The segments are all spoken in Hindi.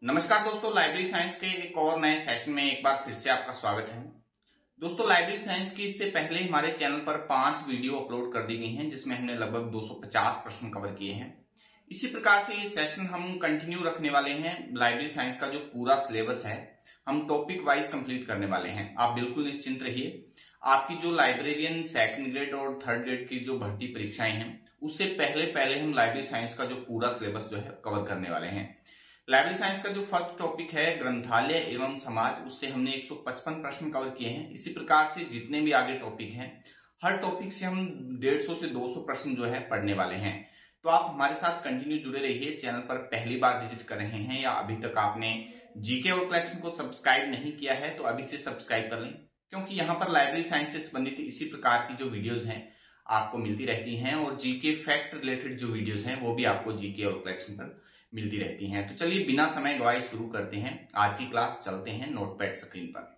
नमस्कार दोस्तों, लाइब्रेरी साइंस के एक और नए सेशन में एक बार फिर से आपका स्वागत है। दोस्तों, लाइब्रेरी साइंस की इससे पहले हमारे चैनल पर 5 वीडियो अपलोड कर दी गई हैं, जिसमें हमने लगभग 250 प्रश्न कवर किए हैं। इसी प्रकार से ये सेशन हम कंटिन्यू रखने वाले हैं। लाइब्रेरी साइंस का जो पूरा सिलेबस है हम टॉपिक वाइज कंप्लीट करने वाले हैं। आप बिल्कुल निश्चिंत रहिए। आपकी जो लाइब्रेरियन सेकंड ग्रेड और थर्ड ग्रेड की जो भर्ती परीक्षाएं हैं उससे पहले हम लाइब्रेरी साइंस का जो पूरा सिलेबस जो है कवर करने वाले हैं। लाइब्रेरी साइंस का जो फर्स्ट टॉपिक है ग्रंथालय एवं समाज, उससे हमने 155 प्रश्न कवर किए हैं। इसी प्रकार से जितने भी आगे टॉपिक हैं हर टॉपिक से हम 150 से 200 प्रश्न जो है पढ़ने वाले हैं। तो आप हमारे साथ कंटिन्यू जुड़े रहिए। चैनल पर पहली बार विजिट कर रहे हैं या अभी तक आपने जीके और कलेक्शन को सब्सक्राइब नहीं किया है तो अभी से सब्सक्राइब कर लें, क्योंकि यहाँ पर लाइब्रेरी साइंस से संबंधित इसी प्रकार की जो वीडियोज हैं आपको मिलती रहती हैं और जीके फैक्ट रिलेटेड जो वीडियोज हैं वो भी आपको जीके और कलेक्शन पर मिलती रहती हैं। तो चलिए बिना समय गवाए शुरू करते हैं आज की क्लास। चलते हैं नोटपैड स्क्रीन पर।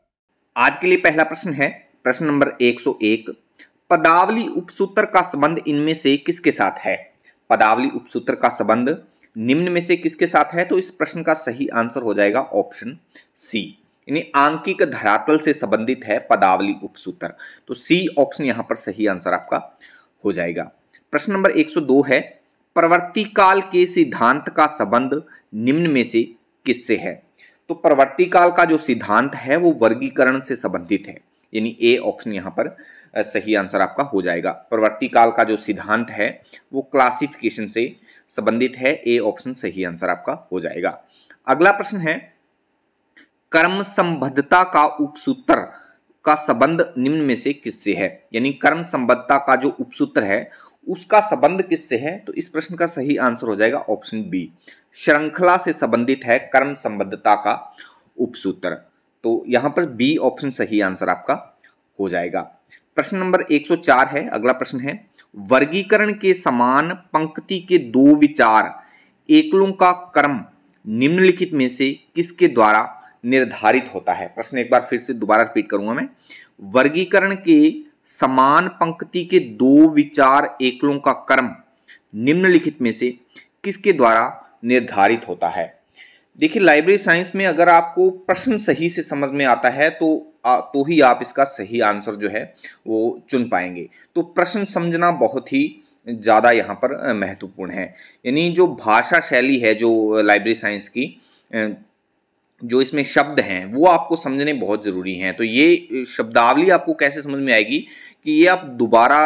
आज के लिए पहला प्रश्न है प्रश्न नंबर 101। पदावली उपसूत्र का संबंध इनमें से किसके साथ है? पदावली उपसूत्र का संबंध निम्न में से किसके साथ है? तो इस प्रश्न का सही आंसर हो जाएगा ऑप्शन सी, यानी आंकिक धरातल से संबंधित है पदावली उपसूत्र। तो सी ऑप्शन यहां पर सही आंसर आपका हो जाएगा। प्रश्न नंबर 102 है प्रवर्ती काल के सिद्धांत का संबंध निम्न में से किससे है? तो प्रवर्ती काल का जो सिद्धांत है वो वर्गीकरण से संबंधित है, यानी ए ऑप्शन यहां पर सही आंसर आपका हो जाएगा। प्रवर्ती काल का जो सिद्धांत है वो क्लासिफिकेशन से संबंधित है, ए ऑप्शन सही आंसर आपका हो जाएगा। अगला प्रश्न है कर्म संबद्धता का उपसूत्र का संबंध निम्न में से किससे है? यानी कर्म संबद्धता का जो उपसूत्र है उसका संबंध किससे है? तो इस प्रश्न का सही आंसर हो जाएगा ऑप्शन बी, श्रृंखला से संबंधित है कर्म संबद्धता का उपसूत्र। तो यहां पर बी ऑप्शन सही आंसर आपका हो जाएगा। प्रश्न नंबर 104 है। अगला प्रश्न है वर्गीकरण के समान पंक्ति के दो विचार एकलों का क्रम निम्नलिखित में से किसके द्वारा निर्धारित होता है? प्रश्न एक बार फिर से दोबारा रिपीट करूंगा मैं। वर्गीकरण के समान पंक्ति के दो विचार एकलों का क्रम निम्नलिखित में से किसके द्वारा निर्धारित होता है? देखिए, लाइब्रेरी साइंस में अगर आपको प्रश्न सही से समझ में आता है तो ही आप इसका सही आंसर जो है वो चुन पाएंगे। तो प्रश्न समझना बहुत ही ज़्यादा यहाँ पर महत्वपूर्ण है। यानी जो भाषा शैली है जो लाइब्रेरी साइंस की, जो इसमें शब्द हैं वो आपको समझने बहुत ज़रूरी हैं। तो ये शब्दावली आपको कैसे समझ में आएगी कि ये आप दोबारा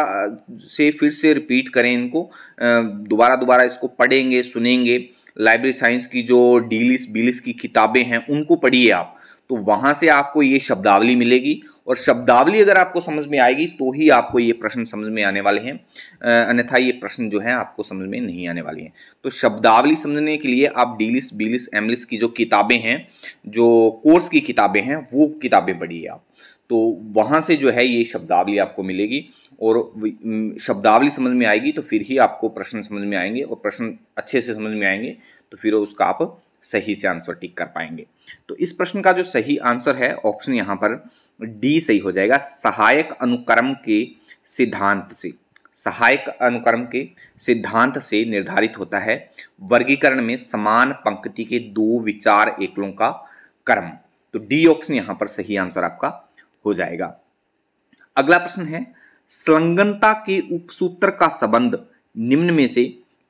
से फिर से रिपीट करें, इनको दोबारा इसको पढ़ेंगे, सुनेंगे। लाइब्रेरी साइंस की जो डीलिस बीलिस की किताबें हैं उनको पढ़िए आप, तो वहाँ से आपको ये शब्दावली मिलेगी और शब्दावली अगर आपको समझ में आएगी तो ही आपको ये प्रश्न समझ में आने वाले हैं, अन्यथा ये प्रश्न जो है आपको समझ में नहीं आने वाली हैं। तो शब्दावली समझने के लिए आप डीलिस बीलिस एमलिस की जो किताबें हैं, जो कोर्स की किताबें हैं, वो किताबें पढ़िए आप, तो वहाँ से जो है ये शब्दावली आपको मिलेगी और शब्दावली समझ में आएगी तो फिर ही आपको प्रश्न समझ में आएंगे और प्रश्न अच्छे से समझ में आएंगे तो फिर उसका आप सही से आंसर टिक कर पाएंगे। तो इस प्रश्न का जो सही आंसर है ऑप्शन यहाँ पर डी सही हो जाएगा, सहायक अनुक्रम के सिद्धांत से। सहायक अनुक्रम के सिद्धांत से निर्धारित होता है वर्गीकरण में समान पंक्ति के दो विचार एकलों का क्रम। तो डी ऑप्शन यहाँ पर सही आंसर आपका हो जाएगा। अगला प्रश्न है संलग्नता के उपसूत्र का संबंध निम्न में से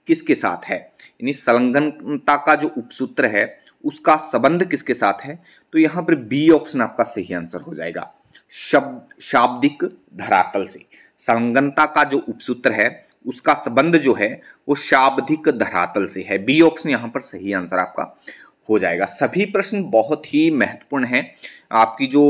किसके साथ है? यानी संलग्नता का जो उपसूत्र है उसका संबंध किसके साथ है? तो यहां पर बी ऑप्शन आपका सही आंसर हो जाएगा, शाब्दिक धरातल से। संलग्नता का जो उपसूत्र है उसका संबंध जो है वो शाब्दिक धरातल से है। बी ऑप्शन यहां पर सही आंसर आपका हो जाएगा। सभी प्रश्न बहुत ही महत्वपूर्ण हैं। आपकी जो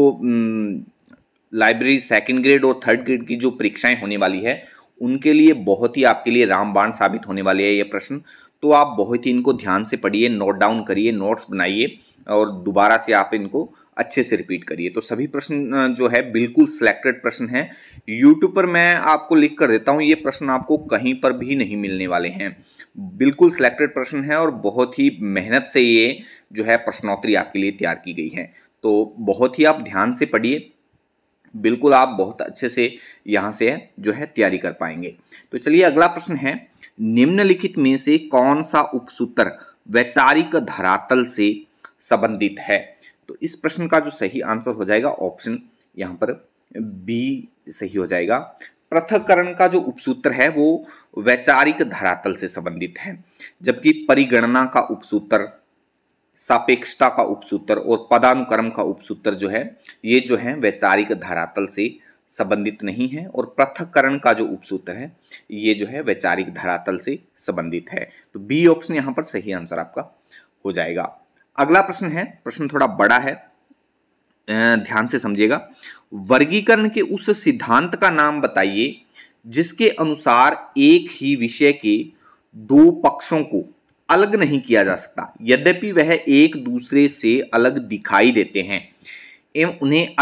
लाइब्रेरी सेकंड ग्रेड और थर्ड ग्रेड की जो परीक्षाएं होने वाली है उनके लिए बहुत ही आपके लिए रामबाण साबित होने वाले है ये प्रश्न। तो आप बहुत ही इनको ध्यान से पढ़िए, नोट डाउन करिए, नोट्स बनाइए और दोबारा से आप इनको अच्छे से रिपीट करिए। तो सभी प्रश्न जो है बिल्कुल सिलेक्टेड प्रश्न हैं। यूट्यूब पर मैं आपको लिख कर देता हूँ, ये प्रश्न आपको कहीं पर भी नहीं मिलने वाले हैं। बिल्कुल सिलेक्टेड प्रश्न है और बहुत ही मेहनत से ये जो है प्रश्नोत्तरी आपके लिए तैयार की गई है। तो बहुत ही आप ध्यान से पढ़िए, बिल्कुल आप बहुत अच्छे से यहाँ से जो है तैयारी कर पाएंगे। तो चलिए अगला प्रश्न है निम्नलिखित में से कौन सा उपसूत्र वैचारिक धरातल से संबंधित है। तो इस प्रश्न का जो सही आंसर हो जाएगा ऑप्शन यहाँ पर बी सही हो जाएगा। पृथक्करण का जो उपसूत्र है वो वैचारिक धरातल से संबंधित है, जबकि परिगणना का उपसूत्र, सापेक्षता का उपसूत्र और पदानुक्रम का उपसूत्र जो है ये जो है वैचारिक धरातल से संबंधित नहीं है, और पृथक्करण का जो उपसूत्र है ये जो है वैचारिक धरातल से संबंधित है। तो बी ऑप्शन यहाँ पर सही आंसर आपका हो जाएगा। अगला प्रश्न है, प्रश्न थोड़ा बड़ा है, ध्यान से समझिएगा। वर्गीकरण के उस सिद्धांत का नाम बताइए जिसके अनुसार एक ही विषय के दो पक्षों को अलग नहीं किया जा सकता, यद्यपि वह एक दूसरे से अलग दिखाई देते हैं, एवं उन्हें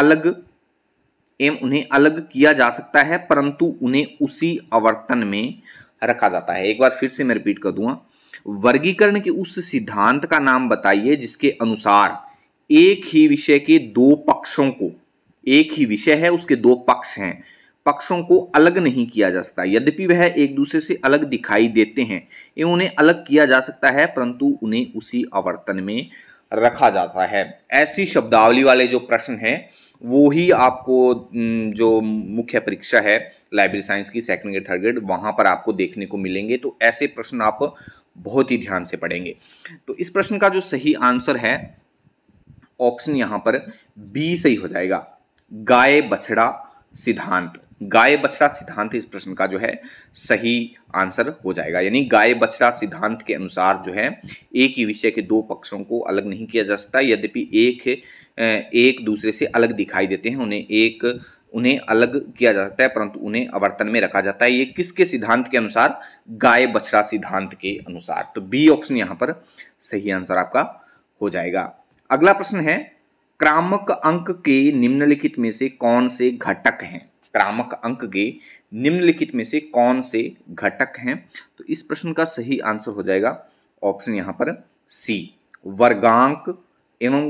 अलग किया जा सकता है, परंतु उन्हें उसी आवर्तन में रखा जाता है। एक बार फिर से मैं रिपीट कर दूंगा। वर्गीकरण के उस सिद्धांत का नाम बताइए जिसके अनुसार एक ही विषय के दो पक्षों को, एक ही विषय है उसके दो पक्ष हैं, पक्षों को अलग नहीं किया जा सकता, यद्यपि वह एक दूसरे से अलग दिखाई देते हैं एवं उन्हें अलग किया जा सकता है, परंतु उन्हें उसी आवर्तन में रखा जाता है। ऐसी शब्दावली वाले जो प्रश्न हैं वो ही आपको जो मुख्य परीक्षा है लाइब्रेरी साइंस की सेकंड ग्रेड थर्ड ग्रेड वहां पर आपको देखने को मिलेंगे। तो ऐसे प्रश्न आप बहुत ही ध्यान से पढ़ेंगे। तो इस प्रश्न का जो सही आंसर है ऑप्शन यहां पर बी सही हो जाएगा, गाय बछड़ा सिद्धांत। गाय बछड़ा सिद्धांत इस प्रश्न का जो है सही आंसर हो जाएगा। यानी गाय बछड़ा सिद्धांत के अनुसार जो है एक ही विषय के दो पक्षों को अलग नहीं किया जा सकता, यद्यपि एक दूसरे से अलग दिखाई देते हैं, उन्हें अलग किया जा सकता है, परंतु उन्हें आवर्तन में रखा जाता है। ये किसके सिद्धांत के अनुसार? गाय बछड़ा सिद्धांत के अनुसार। तो बी ऑप्शन यहां पर सही आंसर आपका हो जाएगा। अगला प्रश्न है, क्रामक अंक के निम्नलिखित में से कौन से घटक हैं? क्रामक अंक के निम्नलिखित में से कौन से घटक हैं? तो इस प्रश्न का सही आंसर हो जाएगा ऑप्शन यहां पर सी, वर्गांक एवं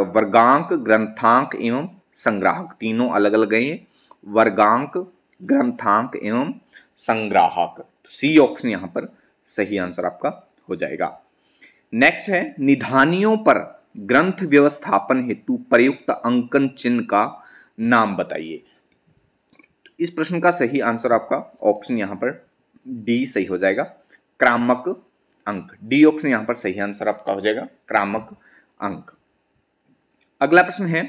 वर्गांक, ग्रंथांक एवं संग्राहक। तीनों अलग अलग हैं, वर्गांक, ग्रंथांक एवं संग्राहक। सी ऑप्शन यहां पर सही आंसर आपका हो जाएगा। नेक्स्ट है, निधानियों पर ग्रंथ व्यवस्थापन हेतु प्रयुक्त अंकन चिन्ह का नाम बताइए। इस प्रश्न का सही आंसर आपका ऑप्शन यहां पर डी सही हो जाएगा, क्रामक अंक। डी ऑप्शन यहां पर सही आंसर आपका हो जाएगा, क्रामक अंक। अगला प्रश्न है,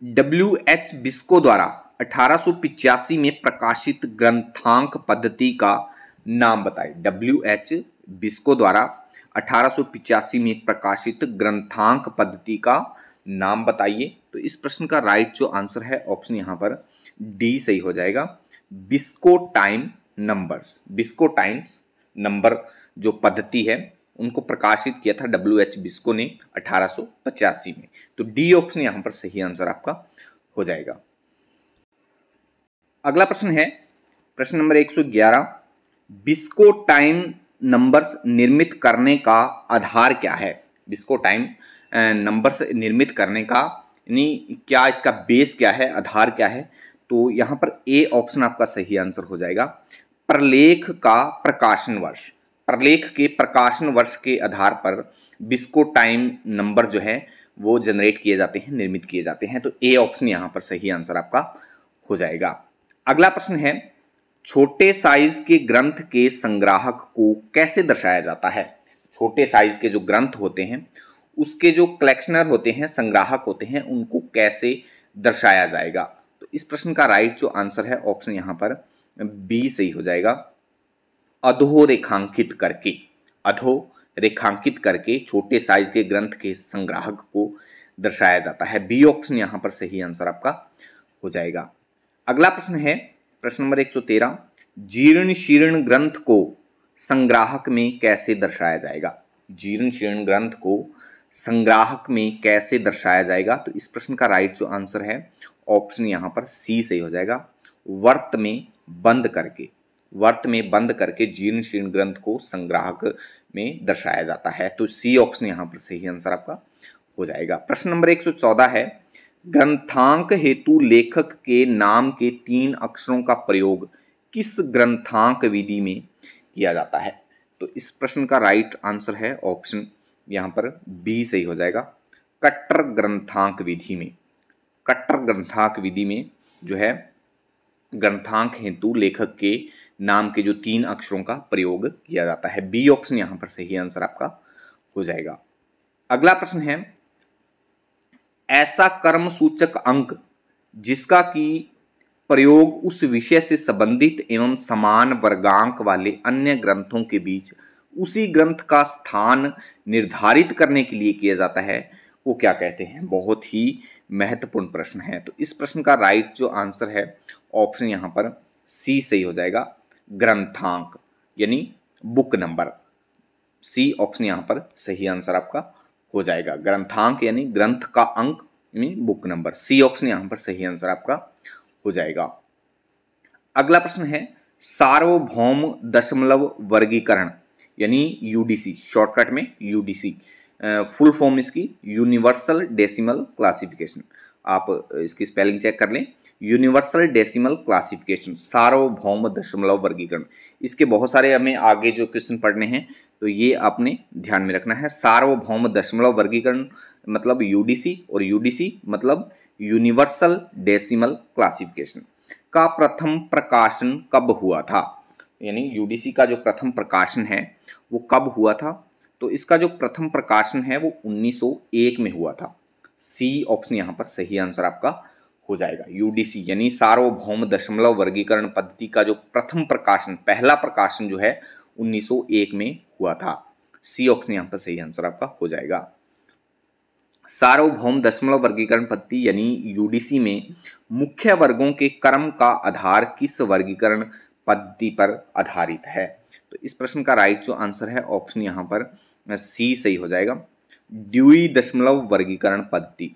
W.H. बिस्को द्वारा 1885 में प्रकाशित ग्रंथांक पद्धति का नाम बताएं। W.H. बिस्को द्वारा 1885 में प्रकाशित ग्रंथांक पद्धति का नाम बताइए। तो इस प्रश्न का राइट जो आंसर है ऑप्शन यहां पर डी सही हो जाएगा, बिस्को टाइम नंबर्स। बिस्को टाइम्स नंबर जो पद्धति है उनको प्रकाशित किया था W.H. बिस्को ने 1885 में। तो डी ऑप्शन यहां पर सही आंसर आपका हो जाएगा। अगला प्रश्न है, प्रश्न नंबर 111, बिस्को टाइम नंबर्स निर्मित करने का आधार क्या है? बिस्को टाइम नंबर्स निर्मित करने का यानी क्या इसका बेस क्या है, आधार क्या है? तो यहां पर ए ऑप्शन आपका सही आंसर हो जाएगा, प्रलेख का प्रकाशन वर्ष। प्रलेख के प्रकाशन वर्ष के आधार पर बिस्को टाइम नंबर जो है वो जनरेट किए जाते हैं, निर्मित किए जाते हैं। तो ए ऑप्शन यहां पर सही आंसर आपका हो जाएगा। अगला प्रश्न है, छोटे साइज के ग्रंथ के संग्राहक को कैसे दर्शाया जाता है? छोटे साइज के जो ग्रंथ होते हैं उसके जो कलेक्शनर होते हैं, संग्राहक होते हैं, उनको कैसे दर्शाया जाएगा? तो इस प्रश्न का राइट जो आंसर है ऑप्शन यहां पर बी सही हो जाएगा, अधोरेखांकित करके। अधोरेखांकित करके छोटे साइज के ग्रंथ के संग्राहक को दर्शाया जाता है। बी ऑप्शन यहां पर सही आंसर आपका हो जाएगा। अगला प्रश्न है, प्रश्न नंबर 113, जीर्ण शीर्ण ग्रंथ को संग्राहक में कैसे दर्शाया जाएगा? जीर्ण शीर्ण ग्रंथ को संग्राहक में कैसे दर्शाया जाएगा? तो इस प्रश्न का राइट जो आंसर है ऑप्शन यहां पर सी सही हो जाएगा, वर्त में बंद करके। वर्त में बंद करके जीर्ण शीर्ण ग्रंथ को संग्राहक में दर्शाया जाता है। तो सी ऑप्शन यहां पर सही आंसर आपका हो जाएगा। प्रश्न नंबर 114 है, ग्रंथांक हेतु लेखक के नाम के 3 अक्षरों का प्रयोग किस ग्रंथांक विधि में किया जाता है? तो इस प्रश्न का राइट आंसर है ऑप्शन यहाँ पर बी सही हो जाएगा। कट्टर ग्रंथांक विधि में, कट्टर ग्रंथांक विधि में जो है ग्रंथांक हेतु लेखक के नाम के जो 3 अक्षरों का प्रयोग किया जाता है। बी ऑप्शन यहाँ पर सही आंसर आपका हो जाएगा। अगला प्रश्न है, ऐसा कर्म सूचक अंक जिसका कि प्रयोग उस विषय से संबंधित एवं समान वर्गांक वाले अन्य ग्रंथों के बीच उसी ग्रंथ का स्थान निर्धारित करने के लिए किया जाता है, वो क्या कहते हैं? बहुत ही महत्वपूर्ण प्रश्न है। तो इस प्रश्न का राइट जो आंसर है ऑप्शन यहाँ पर सी सही हो जाएगा, ग्रंथांक यानी बुक नंबर। सी ऑप्शन यहाँ पर सही आंसर आपका हो जाएगा। ग्रंथांक यानी ग्रंथ का अंक यानी बुक नंबर। सी ऑप्शन यहाँ पर सही आंसर आपका हो जाएगा। अगला प्रश्न है, सार्वभौम दशमलव वर्गीकरण यानी यूडीसी, शॉर्टकट में यूडीसी, फुल फॉर्म इसकी यूनिवर्सल डेसिमल क्लासिफिकेशन। आप इसकी स्पेलिंग चेक कर लें, यूनिवर्सल डेसिमल क्लासिफिकेशन, सार्वभौम दशमलव वर्गीकरण। इसके बहुत सारे हमें आगे जो क्वेश्चन पढ़ने हैं तो ये आपने ध्यान में रखना है। सार्वभौम दशमलव वर्गीकरण मतलब यूडीसी, और यूडीसी मतलब यूनिवर्सल डेसिमल क्लासिफिकेशन का प्रथम प्रकाशन कब हुआ था? यानी यूडीसी का जो प्रथम प्रकाशन है वो कब हुआ था? तो इसका जो प्रथम प्रकाशन है वो 1901 में हुआ था। सी ऑप्शन यहाँ पर सही आंसर आपका हो जाएगा। यूडीसी यानी सार्वभौम दशमलव वर्गीकरण पद्धति का जो प्रथम प्रकाशन, पहला प्रकाशन जो है 1901 में हुआ था। सी ऑप्शन यहाँ पर सही आंसर आपका हो जाएगा। सार्वभौम दशमलव वर्गीकरण पद्धति यानी यूडीसी में मुख्य वर्गों के क्रम का आधार किस वर्गीकरण पद्धति पर आधारित है? तो इस प्रश्न का राइट जो आंसर है ऑप्शन यहाँ पर सी सही हो जाएगा, ड्यूई दशमलव वर्गीकरण पद्धति।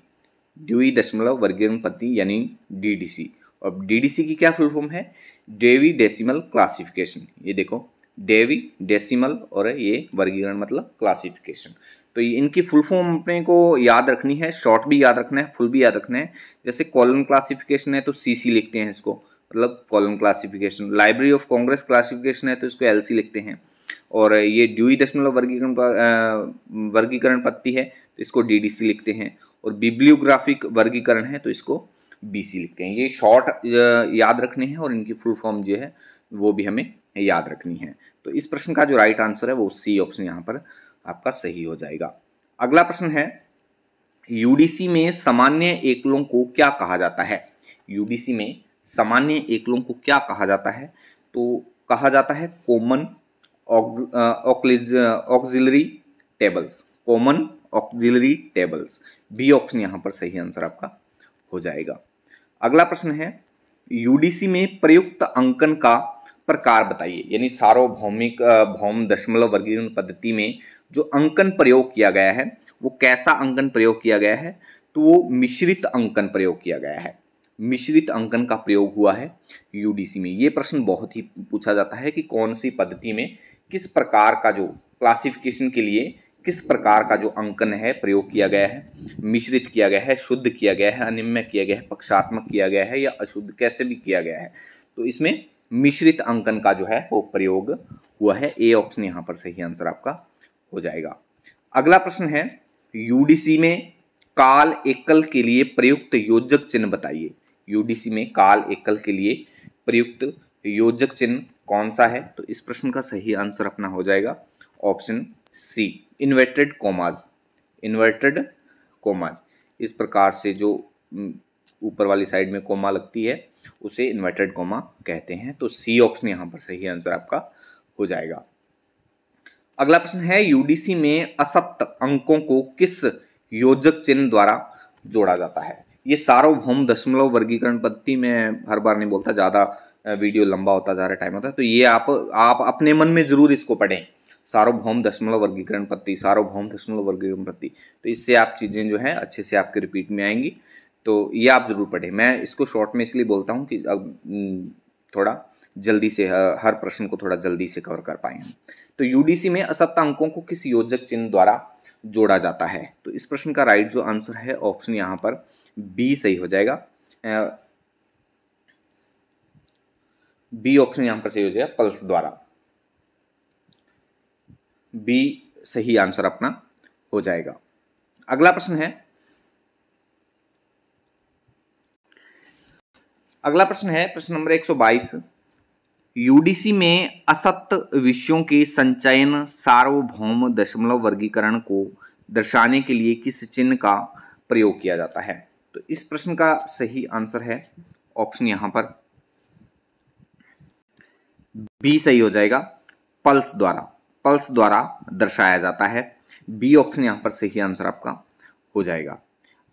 ड्यूई दशमलव वर्गीकरण पद्धति यानी डीडीसी। और डीडीसी की क्या फुल फॉर्म है? Dewey decimal classification. ये देखो, डेवी डेसिमल और ये वर्गीकरण मतलब क्लासिफिकेशन। तो ये इनकी फुल फॉर्म अपने को याद रखनी है, शॉर्ट भी याद रखना है, फुल भी याद रखना है। जैसे कॉलम क्लासिफिकेशन है तो सीसी लिखते हैं इसको, मतलब column classification. Library of Congress classification है तो इसको एलसी लिखते हैं। और ये ड्यूई दशमलव वर्गीकरण पद्धति है तो इसको डीडीसी लिखते हैं। और बिब्लियोग्राफिक वर्गीकरण है तो इसको बीसी लिखते हैं। ये शॉर्ट याद रखने हैं और इनकी फुल फॉर्म जो है वो भी हमें याद रखनी है। तो इस प्रश्न का जो राइट आंसर है वो सी ऑप्शन यहाँ पर आपका सही हो जाएगा। अगला प्रश्न है, यूडीसी में सामान्य एकलों को क्या कहा जाता है? यूडीसी में सामान्य एकलों को क्या कहा जाता है? तो कहा जाता है common auxiliary tables, common auxiliary tables. B option यहाँ पर सही आंसर आपका हो जाएगा। अगला प्रश्न है, यूडीसी में प्रयुक्त अंकन का प्रकार बताइए। यानी सार्वभौमिक भौम दशमलव वर्गीकरण पद्धति में जो अंकन प्रयोग किया गया है वो कैसा अंकन प्रयोग किया गया है? तो वो मिश्रित अंकन प्रयोग किया गया है। मिश्रित अंकन का प्रयोग हुआ है यूडीसी में। ये प्रश्न बहुत ही पूछा जाता है कि कौन सी पद्धति में किस प्रकार का जो क्लासिफिकेशन के लिए किस प्रकार का जो अंकन है प्रयोग किया गया है, मिश्रित किया गया है, शुद्ध किया गया है, अनिम्य किया गया है, पक्षात्मक किया गया है या अशुद्ध, कैसे भी किया गया है। तो इसमें मिश्रित अंकन का जो है वो प्रयोग हुआ है। ए ऑप्शन यहाँ पर सही आंसर आपका हो जाएगा। अगला प्रश्न है, यूडीसी में काल एकल के लिए प्रयुक्त योजक चिन्ह बताइए। यूडीसी में काल एकल के लिए प्रयुक्त योजक चिन्ह कौन सा है? तो इस प्रश्न का सही आंसर अपना हो जाएगा option C, inverted commas. Inverted commas, इस प्रकार से जो ऊपर वाली साइड में कोमा लगती है उसे इन्वर्टेड कोमा कहते हैं। तो सी ऑप्शन यहाँ पर सही आंसर आपका हो जाएगा। अगला प्रश्न है, यूडीसी में असत्य अंकों को किस योजक चिन्ह द्वारा जोड़ा जाता है? ये सार्वभौम दशमलव वर्गीकरण पद्धति में हर बार नहीं बोलता, ज़्यादा वीडियो लंबा होता जा रहा, टाइम होता है, तो ये आप अपने मन में जरूर इसको पढ़ें। सार्वभौम दशमलव वर्गीकरण पद्धति, सार्वभौम दशमलव वर्गीकरण पद्धति, तो इससे आप चीज़ें जो है अच्छे से आपके रिपीट में आएंगी। तो ये आप जरूर पढ़ें। मैं इसको शॉर्ट में इसलिए बोलता हूँ कि अब थोड़ा जल्दी से हर प्रश्न को थोड़ा जल्दी से कवर कर पाए हम। तो यूडीसी में असत्य अंकों को किस योजक चिन्ह द्वारा जोड़ा जाता है? तो इस प्रश्न का राइट जो आंसर है ऑप्शन यहाँ पर बी सही हो जाएगा। बी ऑप्शन यहाँ पर सही हो जाएगा, पल्स द्वारा। बी सही आंसर अपना हो जाएगा। अगला प्रश्न है, प्रश्न नंबर 122। यूडीसी में असत विषयों के संचयन सार्वभौम दशमलव वर्गीकरण को दर्शाने के लिए किस चिन्ह का प्रयोग किया जाता है? तो इस प्रश्न का सही आंसर है ऑप्शन यहां पर बी सही हो जाएगा, पल्स द्वारा दर्शाया जाता है। बी ऑप्शन यहां पर सही आंसर आपका हो जाएगा।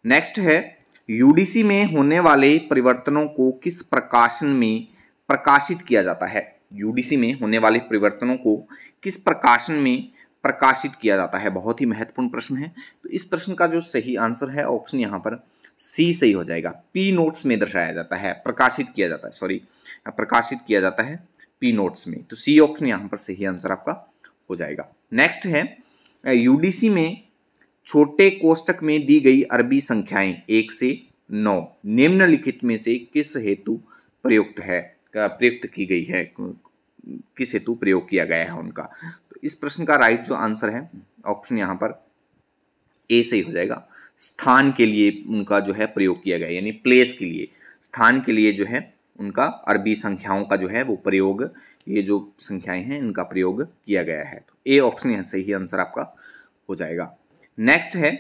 नेक्स्ट है, यूडीसी में होने वाले परिवर्तनों को किस प्रकाशन में प्रकाशित किया जाता है? यूडीसी में होने वाले परिवर्तनों को किस प्रकाशन में प्रकाशित किया जाता है? बहुत ही महत्वपूर्ण प्रश्न है। तो इस प्रश्न का जो सही आंसर है ऑप्शन यहां पर सी सही हो जाएगा। पी नोट्स में दर्शाया जाता है, प्रकाशित किया जाता है पी नोट्स में। तो सी ऑप्शन यहां पर सही आंसर आपका हो जाएगा। नेक्स्ट है, यूडीसी में छोटे कोष्टक में दी गई अरबी संख्याएं 1 से 9 निम्नलिखित में से किस हेतु प्रयुक्त की गई है, किस हेतु प्रयोग किया गया है उनका? तो इस प्रश्न का राइट जो आंसर है ऑप्शन यहां पर ए सही हो जाएगा। स्थान के लिए उनका जो है प्रयोग किया गया, यानी प्लेस के लिए, स्थान के लिए जो है उनका अरबी संख्याओं का जो है वो प्रयोग, ये जो संख्याएं हैं इनका प्रयोग किया गया है। तो ए ऑप्शन यहां सही आंसर आपका हो जाएगा। नेक्स्ट है,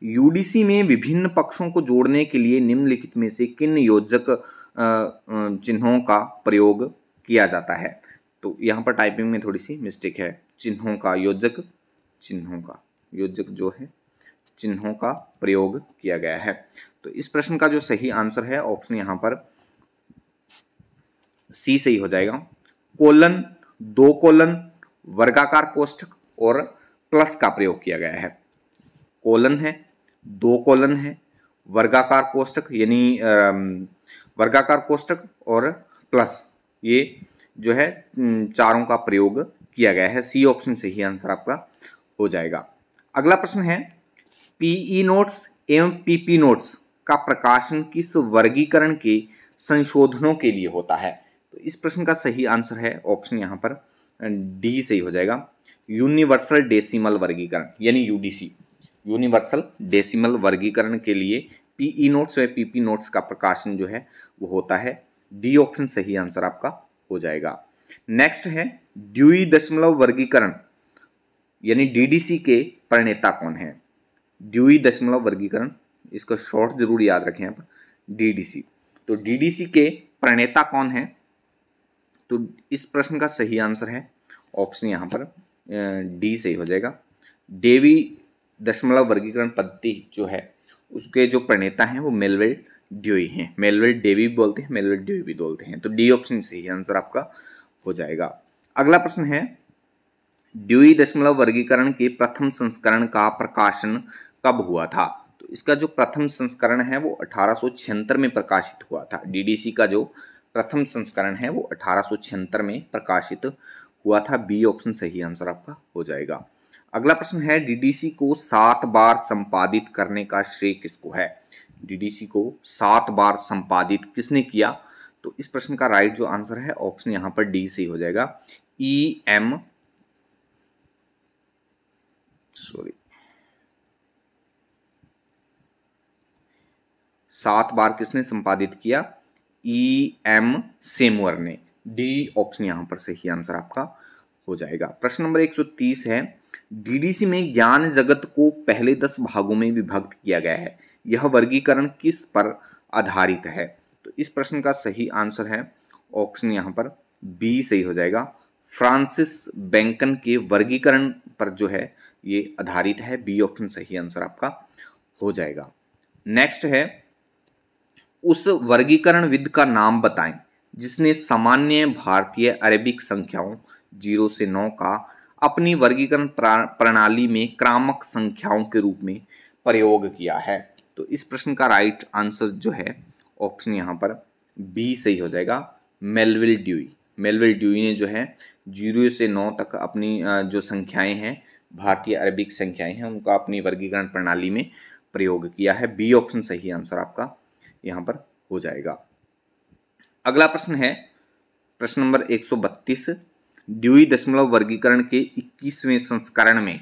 यूडीसी में विभिन्न पक्षों को जोड़ने के लिए निम्नलिखित में से किन योजक चिन्हों का प्रयोग किया जाता है? तो यहाँ पर टाइपिंग में थोड़ी सी मिस्टेक है। चिन्हों का चिन्हों का प्रयोग किया गया है। तो इस प्रश्न का जो सही आंसर है ऑप्शन यहाँ पर सी सही हो जाएगा। कोलन, 2 कोलन, वर्गाकार कोष्ठक और प्लस का प्रयोग किया गया है। कोलन है, 2 कोलन है, वर्गाकार कोष्ठक यानी वर्गाकार कोष्ठक और प्लस, ये जो है चारों का प्रयोग किया गया है। सी ऑप्शन सही आंसर आपका हो जाएगा। अगला प्रश्न है, पीई नोट्स एवं पीपी नोट्स का प्रकाशन किस वर्गीकरण के संशोधनों के लिए होता है? तो इस प्रश्न का सही आंसर है ऑप्शन यहाँ पर डी सही हो जाएगा। यूनिवर्सल डेसिमल वर्गीकरण यानी यूडीसी, यूनिवर्सल डेसिमल वर्गीकरण के लिए पीई नोट्स व पीपी नोट्स का प्रकाशन जो है वो होता है। डी ऑप्शन सही आंसर आपका हो जाएगा। नेक्स्ट है, ड्यूई दशमलव वर्गीकरण यानी डीडीसी के प्रणेता कौन है? ड्यूई दशमलव वर्गीकरण, इसका शॉर्ट जरूर याद रखें आप, डीडीसी। तो डीडीसी के प्रणेता कौन है? तो इस प्रश्न का सही आंसर है ऑप्शन यहाँ पर डी सही हो जाएगा। डेवी दशमलव वर्गीकरण पद्धति जो है उसके जो प्रणेता हैं वो मेलविल ड्यूई हैं। मेलविल डेवी भी बोलते हैं, मेलविल ड्यूई भी बोलते हैं। तो डी ऑप्शन सही आंसर आपका हो जाएगा। अगला प्रश्न है, ड्यूई दशमलव वर्गीकरण के प्रथम संस्करण का प्रकाशन कब हुआ था? तो इसका जो प्रथम संस्करण है वो 1876 में प्रकाशित हुआ था। डीडीसी का जो प्रथम संस्करण है वो 1876 में प्रकाशित हुआ था। बी ऑप्शन सही आंसर आपका हो जाएगा। अगला प्रश्न है, डीडीसी को 7 बार संपादित करने का श्रेय किसको है? डीडीसी को 7 बार संपादित किसने किया? तो इस प्रश्न का राइट जो आंसर है ऑप्शन यहां पर डी सही हो जाएगा। सात बार किसने संपादित किया? एम सेमुअर ने। डी ऑप्शन यहां पर सही आंसर आपका हो जाएगा। प्रश्न नंबर 130 है, डीडीसी में ज्ञान जगत को पहले 10 भागों में विभक्त किया गया है, यह वर्गीकरण किस पर आधारित है? तो इस प्रश्न का सही आंसर है ऑप्शन यहां पर बी सही हो जाएगा। फ्रांसिस बेंकन के वर्गीकरण पर जो है ये आधारित है। बी ऑप्शन सही आंसर आपका हो जाएगा। नेक्स्ट है, उस वर्गीकरण विद का नाम बताएं जिसने सामान्य भारतीय अरेबिक संख्याओं 0 से 9 का अपनी वर्गीकरण प्रणाली में क्रामक संख्याओं के रूप में प्रयोग किया है। तो इस प्रश्न का राइट आंसर जो है ऑप्शन यहाँ पर बी सही हो जाएगा। Melville dewy. मेलविल ड्यूई ने जो है 0 से 9 तक अपनी जो संख्याएं हैं, भारतीय अरेबिक संख्याएं हैं, उनका अपनी वर्गीकरण प्रणाली में प्रयोग किया है। बी ऑप्शन सही आंसर आपका यहाँ पर हो जाएगा। अगला प्रश्न है, प्रश्न नंबर 132, ड्यूई दशमलव वर्गीकरण के 21वें संस्करण में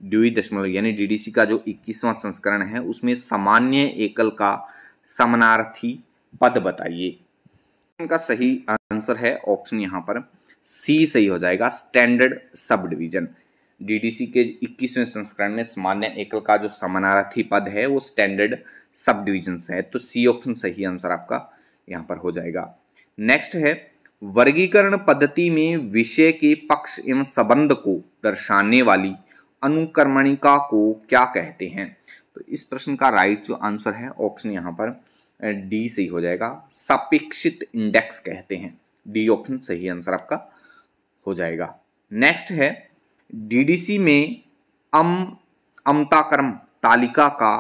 ड्यूई दशमलव यानी डीडीसी का जो 21वां संस्करण है उसमें सामान्य एकल का समानार्थी पद बताइए। इनका सही आंसर है ऑप्शन यहाँ पर सी सही हो जाएगा, स्टैंडर्ड सब डिवीजन। डीडीसी के 21वें संस्करण में सामान्य एकल का जो समानार्थी पद है वो स्टैंडर्ड सब डिवीजन से है, तो सी ऑप्शन सही आंसर आपका यहाँ पर हो जाएगा। नेक्स्ट है वर्गीकरण पद्धति में विषय के पक्ष एवं संबंध को दर्शाने वाली अनुक्रमणिका को क्या कहते हैं। तो इस प्रश्न का राइट जो आंसर है ऑप्शन यहाँ पर डी सही हो जाएगा, सापेक्षित इंडेक्स कहते हैं। डी ऑप्शन सही आंसर आपका हो जाएगा। नेक्स्ट है डीडीसी में अमताक्रम तालिका का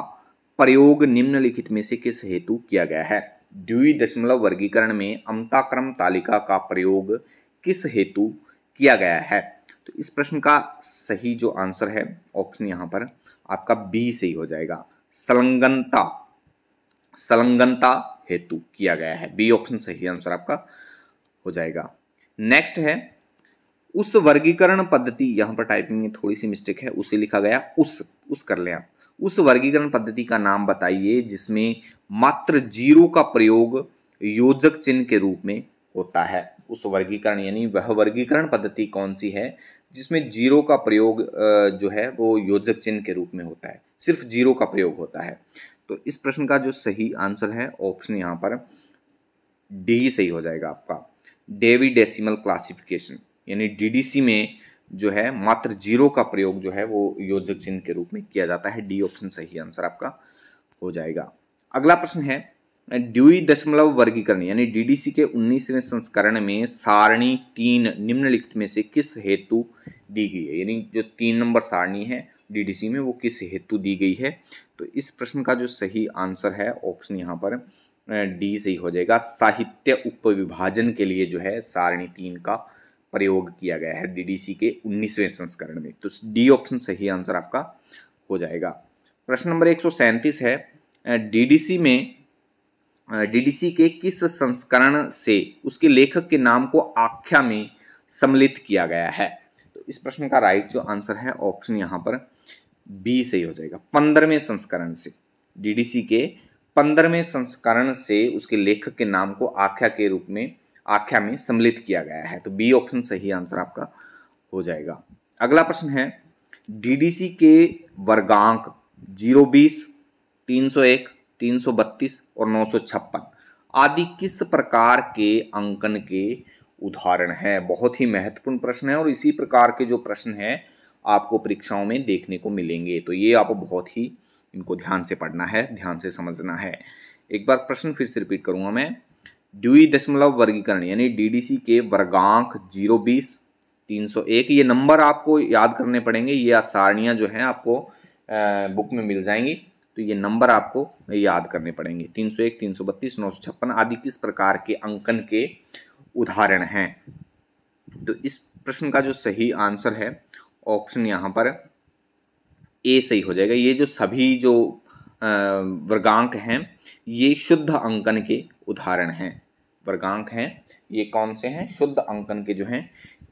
प्रयोग निम्नलिखित में से किस हेतु किया गया है। ड्यूई दशमलव वर्गीकरण में अमताक्रम तालिका का प्रयोग किस हेतु किया गया है। तो इस प्रश्न का सही जो आंसर है ऑप्शन यहाँ पर आपका बी सही हो जाएगा, संलग्नता हेतु किया गया है। बी ऑप्शन सही आंसर आपका हो जाएगा। नेक्स्ट है उस वर्गीकरण पद्धति, यहाँ पर टाइपिंग में थोड़ी सी मिस्टेक है, उसे लिखा गया उस कर लें आप। उस वर्गीकरण पद्धति का नाम बताइए जिसमें मात्र जीरो का प्रयोग योजक चिन्ह के रूप में होता है। उस वर्गीकरण यानी वह वर्गीकरण पद्धति कौन सी है जिसमें जीरो का प्रयोग जो है वो योजक चिन्ह के रूप में होता है, सिर्फ जीरो का प्रयोग होता है। तो इस प्रश्न का जो सही आंसर है ऑप्शन यहाँ पर डी सही हो जाएगा आपका, डेवी डेसिमल क्लासिफिकेशन। यानी डीडीसी में जो है मात्र जीरो का प्रयोग जो है वो योजक चिन्ह के रूप में किया जाता है। डी ऑप्शन सही आंसर आपका हो जाएगा। अगला प्रश्न है ड्यूई दशमलव वर्गीकरण यानी डीडीसी के 19वें संस्करण में सारणी 3 निम्नलिखित में से किस हेतु दी गई है। यानी जो 3 नंबर सारणी है डीडीसी में वो किस हेतु दी गई है। तो इस प्रश्न का जो सही आंसर है ऑप्शन यहाँ पर डी सही हो जाएगा, साहित्य उपविभाजन के लिए जो है सारणी 3 का प्रयोग किया गया है डीडीसी के 19वें संस्करण में। तो डी ऑप्शन सही आंसर आपका हो जाएगा। प्रश्न नंबर 137 है डीडीसी के किस संस्करण से उसके लेखक के नाम को आख्या में सम्मिलित किया गया है। तो इस प्रश्न का राइट जो आंसर है ऑप्शन यहाँ पर बी सही हो जाएगा, 15वें संस्करण से। डीडीसी के 15वें संस्करण से उसके लेखक के नाम को आख्या में सम्मिलित किया गया है। तो बी ऑप्शन सही आंसर आपका हो जाएगा। अगला प्रश्न है डीडीसी के वर्गांक 020, 301, 332 और 956 आदि किस प्रकार के अंकन के उदाहरण है। बहुत ही महत्वपूर्ण प्रश्न है और इसी प्रकार के जो प्रश्न है आपको परीक्षाओं में देखने को मिलेंगे। तो ये आप बहुत ही इनको ध्यान से पढ़ना है, ध्यान से समझना है। एक बार प्रश्न फिर से रिपीट करूंगा मैं। ड्यूई दशमलव वर्गीकरण यानी डीडीसी के वर्गांक 020, 301 ये नंबर आपको याद करने पड़ेंगे। ये सारणियाँ जो हैं आपको बुक में मिल जाएंगी, तो ये नंबर आपको याद करने पड़ेंगे। 301, 332, 956 आदि किस प्रकार के अंकन के उदाहरण हैं। तो इस प्रश्न का जो सही आंसर है ऑप्शन यहाँ पर ए सही हो जाएगा। ये जो सभी जो वर्गांक हैं ये शुद्ध अंकन के उदाहरण हैं। वर्गांक हैं ये कौन से हैं, शुद्ध अंकन के जो हैं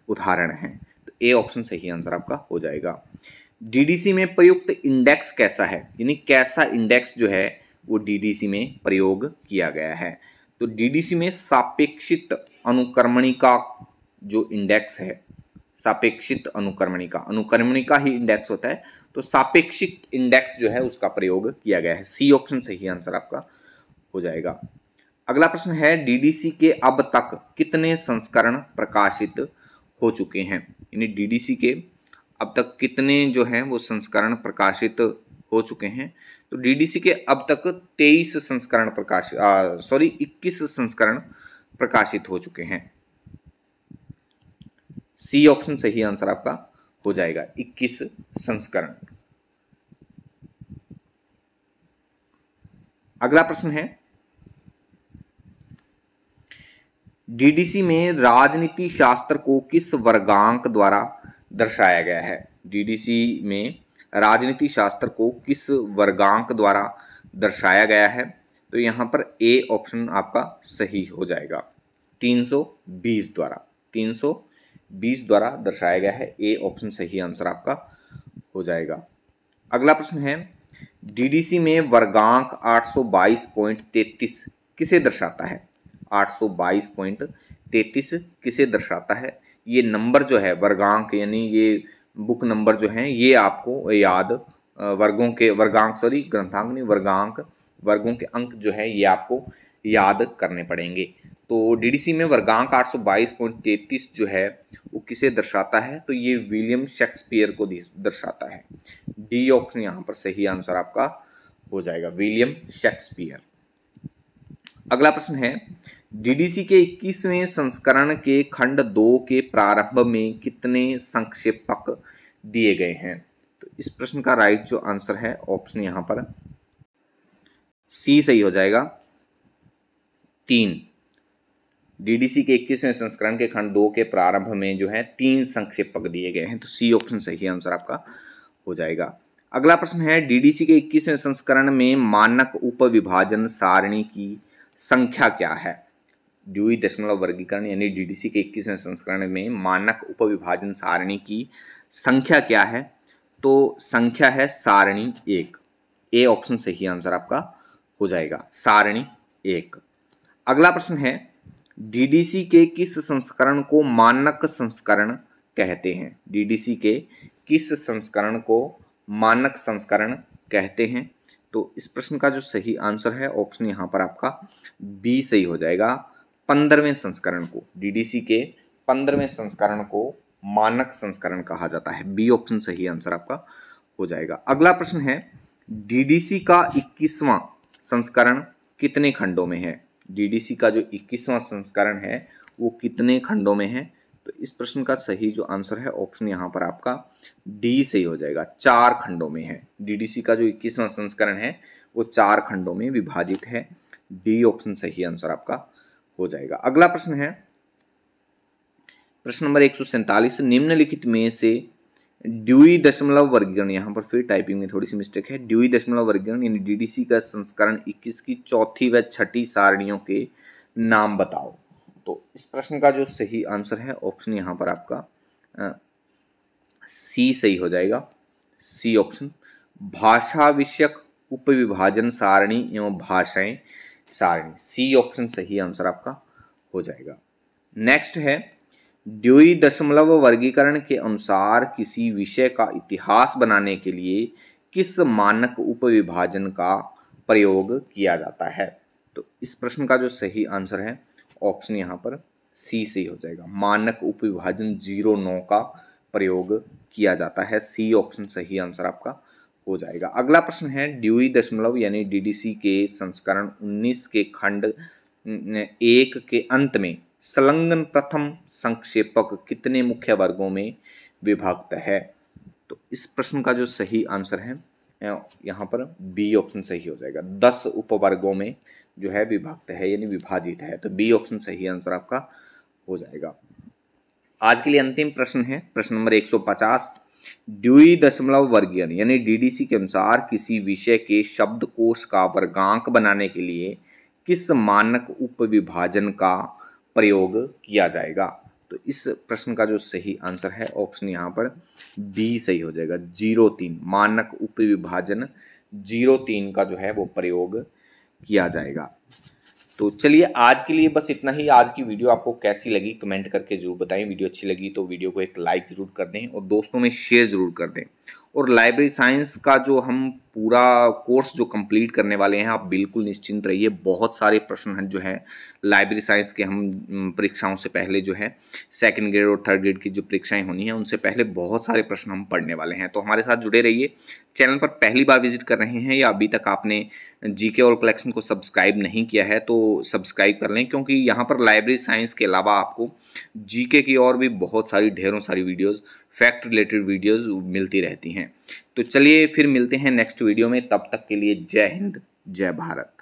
उदाहरण हैं। तो ए ऑप्शन सही आंसर आपका हो जाएगा। डीडीसी में प्रयुक्त इंडेक्स कैसा है, यानी कैसा इंडेक्स जो है वो डीडीसी में प्रयोग किया गया है। तो डीडीसी में सापेक्षित अनुक्रमणिका जो इंडेक्स है, सापेक्षित अनुक्रमणिका ही इंडेक्स होता है, तो सापेक्षित इंडेक्स जो है उसका प्रयोग किया गया है। सी ऑप्शन सही आंसर आपका हो जाएगा। अगला प्रश्न है डीडीसी के अब तक कितने संस्करण प्रकाशित हो चुके हैं, यानी डीडीसी के अब तक कितने जो हैं वो संस्करण प्रकाशित हो चुके हैं। तो डीडीसी के अब तक 21 संस्करण प्रकाशित हो चुके हैं। सी ऑप्शन सही आंसर आपका हो जाएगा, 21 संस्करण। अगला प्रश्न है डीडीसी में राजनीति शास्त्र को किस वर्गांक द्वारा दर्शाया गया है। डीडीसी में राजनीति शास्त्र को किस वर्गांक द्वारा दर्शाया गया है। तो यहाँ पर ए ऑप्शन आपका सही हो जाएगा, 320 द्वारा दर्शाया गया है। ए ऑप्शन सही आंसर आपका हो जाएगा। अगला प्रश्न है, डीडीसी में वर्गांक 822.33 किसे दर्शाता है? 822.33 किसे दर्शाता है? ये नंबर जो है वर्गांक यानी ये बुक नंबर जो है ये आपको याद ग्रंथांक नहीं, वर्गों के अंक जो है ये आपको याद करने पड़ेंगे। तो डीडीसी में वर्गांक 822.33 जो है वो किसे दर्शाता है? तो ये विलियम शेक्सपियर को दर्शाता है। डी ऑप्शन यहाँ पर सही आंसर आपका हो जाएगा, विलियम शेक्सपियर। अगला प्रश्न है, डीडीसी के 21वें संस्करण के खंड 2 के प्रारंभ में कितने संक्षेपक दिए गए हैं? तो इस प्रश्न का राइट जो आंसर है ऑप्शन यहाँ पर सी सही हो जाएगा, 3। डीडीसी के 21वें संस्करण के खंड 2 के प्रारंभ में जो है 3 संक्षेपक दिए गए हैं, तो सी ऑप्शन सही आंसर आपका हो जाएगा। अगला प्रश्न है, डीडीसी के 21वें संस्करण में मानक उपविभाजन सारणी की संख्या क्या है? ड्यूई दशमलव वर्गीकरण यानी डीडीसी के 21वें संस्करण में मानक उपविभाजन सारणी की संख्या क्या है? तो संख्या है सारणी 1। ए ऑप्शन सही आंसर आपका हो जाएगा, सारणी 1। अगला प्रश्न है, डीडीसी के किस संस्करण को मानक संस्करण कहते हैं? डीडीसी के किस संस्करण को मानक संस्करण कहते हैं? तो इस प्रश्न का जो सही आंसर है ऑप्शन यहाँ पर आपका बी सही हो जाएगा, 15वें संस्करण को। डीडीसी के 15वें संस्करण को मानक संस्करण कहा जाता है। बी ऑप्शन सही आंसर आपका हो जाएगा। अगला प्रश्न है, डीडीसी का 21वां संस्करण कितने खंडों में है? डीडीसी का जो 21वां संस्करण है वो कितने खंडों में है? तो इस प्रश्न का सही जो आंसर है ऑप्शन यहाँ पर आपका डी सही हो जाएगा, 4 खंडों में है। डीडीसी का जो 21वां संस्करण है वो 4 खंडों में विभाजित है। डी ऑप्शन सही आंसर आपका हो जाएगा। अगला प्रश्न है, प्रश्न नंबर 147, निम्नलिखित में से ड्यूई दशमलव वर्गीकरण, यहाँ पर फिर टाइपिंग में थोड़ी सी मिस्टेक है, ड्यूई दशमलव वर्गीकरण यानी डीडीसी का संस्करण 21 की चौथी व छठी सारणियों के नाम बताओ। तो इस प्रश्न का जो सही आंसर है ऑप्शन यहाँ पर आपका सी सही हो जाएगा, सी ऑप्शन, भाषा विषयक उपविभाजन सारणी एवं भाषाएं सारणी। सी ऑप्शन सही आंसर आपका हो जाएगा। नेक्स्ट है, ड्यूई दशमलव वर्गीकरण के अनुसार किसी विषय का इतिहास बनाने के लिए किस मानक उपविभाजन का प्रयोग किया जाता है? तो इस प्रश्न का जो सही आंसर है ऑप्शन यहाँ पर सी सही हो जाएगा, मानक उपविभाजन 09 का प्रयोग किया जाता है। सी ऑप्शन सही आंसर आपका हो जाएगा। अगला प्रश्न है, ड्यूई दशमलव यानी डीडीसी के संस्करण 19 के खंड 1 के अंत में संलग्न प्रथम संक्षेपक कितने मुख्य वर्गों में विभक्त है? तो इस प्रश्न का जो सही आंसर है यहाँ पर बी ऑप्शन सही हो जाएगा, 10 उपवर्गों में जो है विभक्त है यानी विभाजित है। तो बी ऑप्शन सही आंसर आपका हो जाएगा। आज के लिए अंतिम प्रश्न है प्रश्न नंबर 150, ड्यूई दशमलव वर्गीकरण यानी डीडीसी के अनुसार किसी विषय के शब्दकोश का वर्गांक बनाने के लिए किस मानक उपविभाजन का प्रयोग किया जाएगा? तो इस प्रश्न का जो सही आंसर है ऑप्शन यहाँ पर बी सही हो जाएगा, 03 मानक उपविभाजन 03 का जो है वो प्रयोग किया जाएगा। तो चलिए आज के लिए बस इतना ही। आज की वीडियो आपको कैसी लगी कमेंट करके जरूर बताएं। वीडियो अच्छी लगी तो वीडियो को एक लाइक जरूर कर दें और दोस्तों में शेयर जरूर कर दें। और लाइब्रेरी साइंस का जो हम पूरा कोर्स जो कंप्लीट करने वाले हैं, आप बिल्कुल निश्चिंत रहिए। बहुत सारे प्रश्न जो है लाइब्रेरी साइंस के हम परीक्षाओं से पहले जो है सेकंड ग्रेड और थर्ड ग्रेड की जो परीक्षाएं होनी है उनसे पहले बहुत सारे प्रश्न हम पढ़ने वाले हैं। तो हमारे साथ जुड़े रहिए। चैनल पर पहली बार विजिट कर रहे हैं या अभी तक आपने जीके ऑल कलेक्शन को सब्सक्राइब नहीं किया है तो सब्सक्राइब कर लें, क्योंकि यहाँ पर लाइब्रेरी साइंस के अलावा आपको जीके की और भी बहुत सारी ढेरों सारी वीडियोस, फैक्ट रिलेटेड वीडियोस मिलती रहती हैं। तो चलिए फिर मिलते हैं नेक्स्ट वीडियो में। तब तक के लिए जय हिंद, जय भारत।